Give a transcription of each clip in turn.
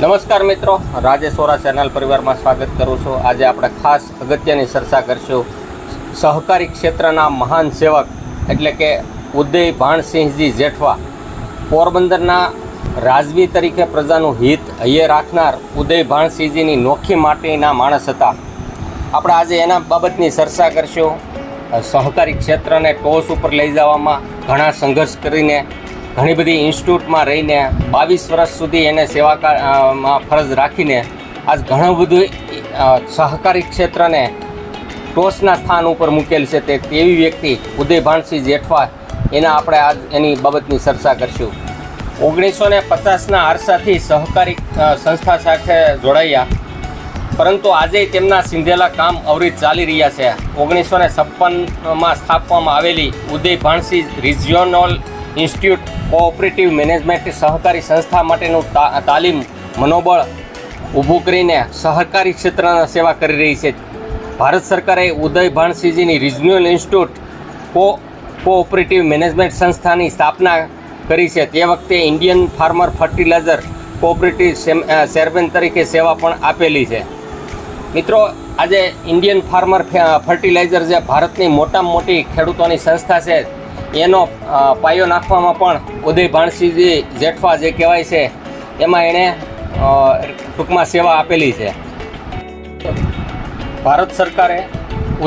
નમસ્કાર મિત્રો, રાજેશ ઓરા ચેનલ પરિવારમાં સ્વાગત કરું છું। આજે આપણે ખાસ અગત્યની ચર્ચા કરશું સહકારી ક્ષેત્રના મહાન સેવક એટલે કે ઉદય ભાણસિંહજી જેઠવા। પોરબંદરના રાજવી તરીકે પ્રજાનું હિત હૈયે રાખનાર ઉદય ભાણસિંહજીની નોખી માટીના માણસ હતા। આપણે આજે એના બાબતની ચર્ચા કરશું। સહકારી ક્ષેત્રને ટોચ ઉપર લઈ જવામાં ઘણા સંઘર્ષ કરીને ઘણી બધી ઇન્સ્ટિટ્યૂટમાં રહીને 22 વર્ષ સુધી એને સેવામાં ફરજ રાખીને આજ ઘણું બધું સહકારી ક્ષેત્રને ટોચના સ્થાન ઉપર મૂકેલ છે તેવી વ્યક્તિ ઉદય ભાણસિંહ જેઠવા। એના આપણે આજ એની બાબતની ચર્ચા કરશું। 1950ના અરસાથી સહકારી સંસ્થા સાથે જોડાયા, પરંતુ આજે તેમના સિંધેલા કામ અવિરત ચાલી રહ્યા છે। 1956માં સ્થાપવામાં આવેલી ઉદય ભાણસિંહ રિજિયોનલ ઇન્સ્ટિટ્યૂટ કોઓપરેટિવ મેનેજમેન્ટ સહકારી સંસ્થા માટેનું તાલીમ મનોબળ ઊભું કરીને સહકારી ક્ષેત્રના સેવા કરી રહી છે। ભારત સરકારે ઉદય ભાણસિંહજીની રિજિયોનલ ઇન્સ્ટિટ્યૂટ કોઓપરેટિવ મેનેજમેન્ટ સંસ્થાની સ્થાપના કરી છે। તે વખતે Indian farmer fertiliser cooperative chairman તરીકે સેવા પણ આપેલી છે। મિત્રો, આજે ઇન્ડિયન ફાર્મર ફર્ટિલાઇઝર જે ભારતની મોટામાં મોટી ખેડૂતોની સંસ્થા છે, એનો પાયો નાખવામાં પણ ઉદય ભાણસિંહજી જેઠવા જે કહેવાય છે એમાં એણે ટૂંકમાં સેવા આપેલી છે। ભારત સરકારે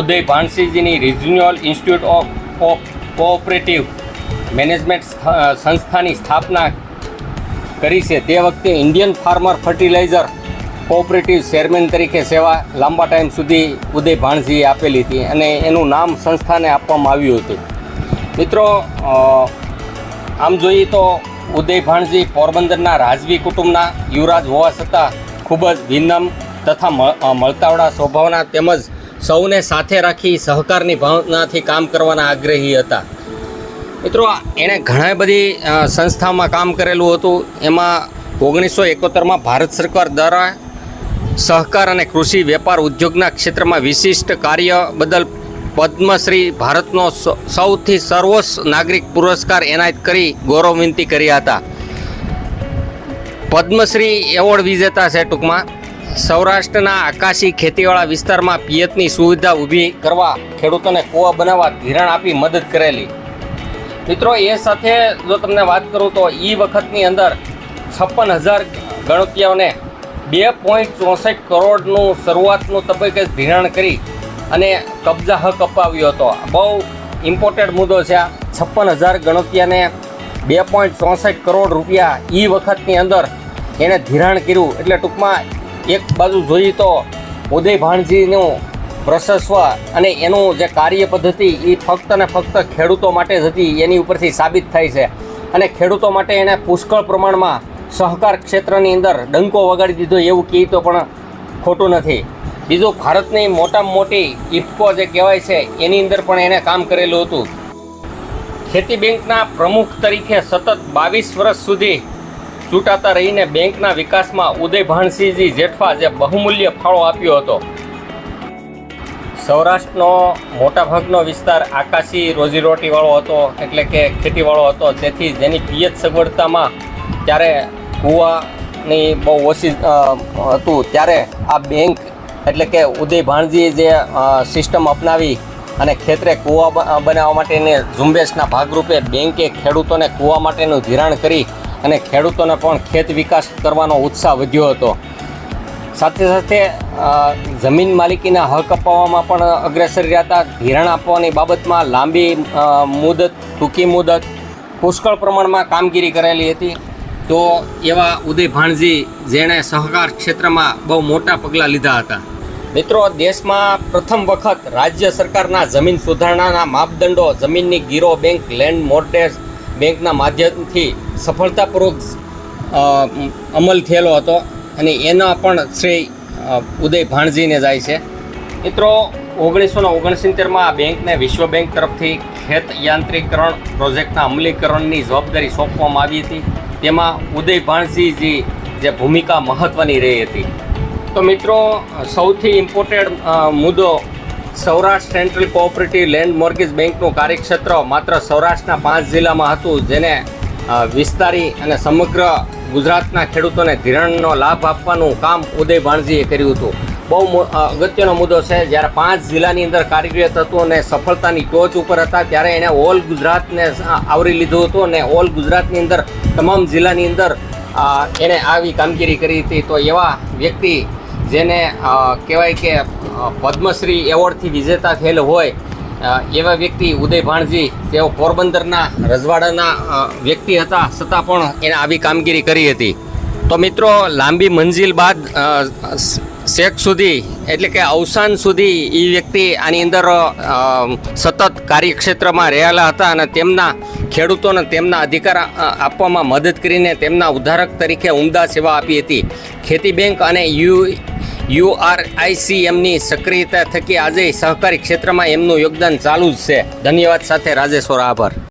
ઉદય ભાણસિંહજીની regional institute of cooperative management સંસ્થાની સ્થાપના કરી છે। તે વખતે Indian farmer fertiliser cooperative chairman તરીકે સેવા લાંબા ટાઈમ સુધી ઉદય ભાણસિંહે આપેલી હતી અને એનું નામ સંસ્થાને આપવામાં આવ્યું હતું। મિત્રો, આમ જોઈએ તો ઉદય ભાણસિંહ પોરબંદરના રાજવી કુટુંબના યુવરાજ હોવા છતાં ખૂબ જ વિનમ્ર તથા મળતાવડા સ્વભાવના તેમજ સૌને સાથે રાખી સહકારની ભાવનાથી કામ કરવાના આગ્રહી હતા। મિત્રો, એણે ઘણા બધી સંસ્થામાં કામ કરેલું હતું। એમાં 1971માં ભારત સરકાર દ્વારા સહકાર અને કૃષિ વેપાર ઉદ્યોગના ક્ષેત્રમાં વિશિષ્ટ કાર્ય બદલ પદ્મશ્રી ભારતનો સૌથી સર્વોચ્ચ નાગરિક પુરસ્કાર એનાયત કરી ગૌરવવિનંતી કર્યા હતા। પદ્મશ્રી એવોર્ડ વિજેતા છે। ટૂંકમાં સૌરાષ્ટ્રના આકાશી ખેતીવાળા વિસ્તારમાં પિયતની સુવિધા ઊભી કરવા, ખેડૂતોને કૂવા બનાવવા ધિરાણ આપી મદદ કરેલી। મિત્રો, એ સાથે જો તમને વાત કરું તો એ વખતની અંદર 56,000 ગણોતિયાઓને 2.64 કરોડનું શરૂઆતનું તબક્કે ધિરાણ કરી અને કબજા હક અપાવ્યો હતો। બહુ ઇમ્પોર્ટન્ટ મુદ્દો છે આ। 56,000 ગણોતિયાને 2.64 કરોડ રૂપિયા એ વખતની અંદર એણે ધિરાણ કર્યું। એટલે ટૂંકમાં એક બાજુ જોઈએ તો ઉદય ભાણસિંહનું વર્ચસ્વ અને એનું જે કાર્ય પદ્ધતિ એ ફક્ત ને ફક્ત ખેડૂતો માટે જ હતી, એની ઉપરથી સાબિત થાય છે। અને ખેડૂતો માટે એણે પુષ્કળ પ્રમાણમાં સહકાર ક્ષેત્રની અંદર ડંકો વગાડી દીધો એવું કહે તો પણ ખોટું નથી। બીજું, ભારતની મોટામાં મોટી ઇફકો જે કહેવાય છે એની અંદર પણ એણે કામ કરેલું હતું। ખેતી બેંકના પ્રમુખ તરીકે સતત 22 વર્ષ સુધી ચૂંટાતા રહીને બેંકના વિકાસમાં ઉદય ભાણસિંહજી જેઠવા જે બહુમૂલ્ય ફાળો આપ્યો હતો। સૌરાષ્ટ્રનો મોટાભાગનો વિસ્તાર આકાશી રોજીરોટીવાળો હતો, એટલે કે ખેતીવાળો હતો, તેથી જેની પિયત સગવડતામાં ત્યારે કૂવાની બહુ ઓછી હતું, ત્યારે આ બેંક એટલે કે ઉદય ભાણજીએ જે સિસ્ટમ અપનાવી અને ખેતરે કૂવા બનાવવા માટેની ઝુંબેશના ભાગરૂપે બેંકે ખેડૂતોને કૂવા માટેનું ધિરાણ કરી અને ખેડૂતોને પણ ખેત વિકાસ કરવાનો ઉત્સાહ વધ્યો હતો। સાથે સાથે જમીન માલિકીના હક અપાવવામાં પણ અગ્રેસર રહ્યા હતા। ધિરાણ આપવાની બાબતમાં લાંબી મુદત, ટૂંકી મુદત, પુષ્કળ પ્રમાણમાં કામગીરી કરેલી હતી। તો એવા ઉદય ભાણજી જેણે સહકાર ક્ષેત્રમાં બહુ મોટા પગલાં લીધા હતા। મિત્રો, દેશમાં પ્રથમ વખત રાજ્ય સરકારના જમીન સુધારણાના માપદંડો જમીનની ગીરો બેંક લેન્ડ મોર્ગેજ બેંકના માધ્યમથી સફળતાપૂર્વક અમલ થયેલો હતો અને એના પણ શ્રેય ઉદય ભાણજીને જાય છે। મિત્રો, 1969માં આ બેંકને વિશ્વ બેંક તરફથી ખેત યાંત્રિકરણ પ્રોજેક્ટના અમલીકરણની જવાબદારી સોંપવામાં આવી હતી। તેમાં ઉદય ભાણસિંહજી જે ભૂમિકા મહત્ત્વની રહી હતી। તો મિત્રો, સૌથી ઇમ્પોર્ટન્ટ મુદ્દો Saurashtra central cooperative land mortgage બેંકનું કાર્યક્ષેત્ર માત્ર સૌરાષ્ટ્રના 5 જિલ્લામાં હતું, જેને વિસ્તારી અને સમગ્ર ગુજરાતના ખેડૂતોને ધિરાણનો લાભ આપવાનું કામ ઉદય ભાણજીએ કર્યું હતું. બહુ અગત્યનો મુદ્દો છે. જ્યારે 5 જિલ્લાની અંદર કાર્યરત હતું અને સફળતાની ટોચ ઉપર હતા, ત્યારે એણે ઓલ ગુજરાતને આવરી લીધું હતું અને ઓલ ગુજરાતની અંદર તમામ જિલ્લાની અંદર એણે આવી કામગીરી કરી હતી. તો એવા વ્યક્તિ જેને કહેવાય કે પદ્મશ્રી એવોર્ડથી વિજેતા થયેલ હોય એવા વ્યક્તિ ઉદય ભાણજી, તેઓ પોરબંદરના રજવાડાના વ્યક્તિ હતા, છતાં પણ એણે આવી કામગીરી કરી હતી. તો મિત્રો, લાંબી મંજિલ બાદ શેખ સુધી એટલે કે અવસાન સુધી એ વ્યક્તિ આની અંદર સતત કાર્યક્ષેત્રમાં રહેલા હતા અને તેમના ખેડૂતોને તેમના અધિકાર આપવામાં મદદ કરીને તેમના ઉદ્ધારક તરીકે ઉમદા સેવા આપી હતી. ખેતી બેંક અને URICMની સક્રિયતા થકી આજે સહકારી ક્ષેત્રમાં એમનું યોગદાન ચાલુ જ છે. ધન્યવાદ સાથે રાજેશ્વર, આભાર.